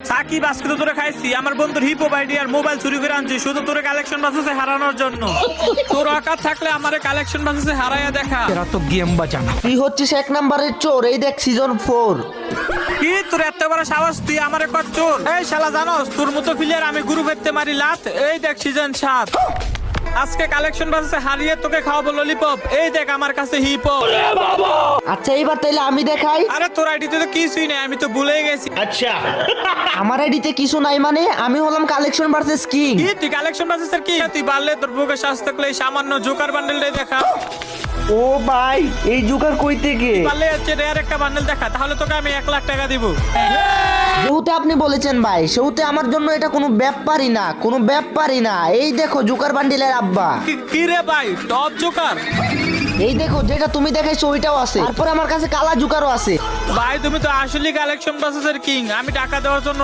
সাকিব আজকে তো তোরে খাইছি, আমার বন্ধুর হিপো বাইডি আর মোবাইল চুরি করে আনছি শুধু তোরে কালেকশন বাসেসে হারানোর জন্য। তোর অকাত থাকলে আমারে কালেকশন বাসেসে হারাইয়া দেখা। तेरा तो गेम बजाना। তুই হচ্ছিস এক নাম্বারের চোর, এই দেখ সিজন 4। কি তোর এত বড় সাহস, তুই আমারে কর চোর? এই শালা জানোস তোর মতো প্লেয়ার আমি গ্রুপ ফেরতে মারি লাত। এই দেখ সিজন 7, আজকে কালেকশন বাসেসে হারিয়ে তোকে খাওয়াবো ললিপপ। এই দেখ আমার কাছে হিপো। আচ্ছা এইবার তাইলে আমি দেখাই। আরে তোর আইডিতে তো কিছুই নেই, আমি তো ভুলেই গেছি। আমার আইডিতে কিছু নাই মানে আমি হলাম কালেকশন ভার্সেস কিং। কি তুই কালেকশন বাসেসের কি? তুই পারলে তোর বুকের শ্বাস থাকলে এই সামান্য জোকার বান্ডেলটাই দেখা। ও ভাই এই জোকার কই থেকে? পারলে হচ্ছে রেয়ার একটা বান্ডেল দেখা, তাহলে তোকে আমি 1 লাখ টাকা দিব। যেহেতু আপনি বলেছেন ভাই, সেহেতু আমার জন্য এটা কোনো ব্যাপারই না, কোনো ব্যাপারই না। এই দেখো জোকার বান্ডিলের আব্বা। কি রে ভাই, টপ জোকার? এই দেখো যেটা তুমি দেখাইছো ওইটাও আছে, তারপর আমার কাছে কালা জোকারও আছে। ভাই তুমি তো আসলে কালেকশন বাসেসের কিং, আমি টাকা দেওয়ার জন্য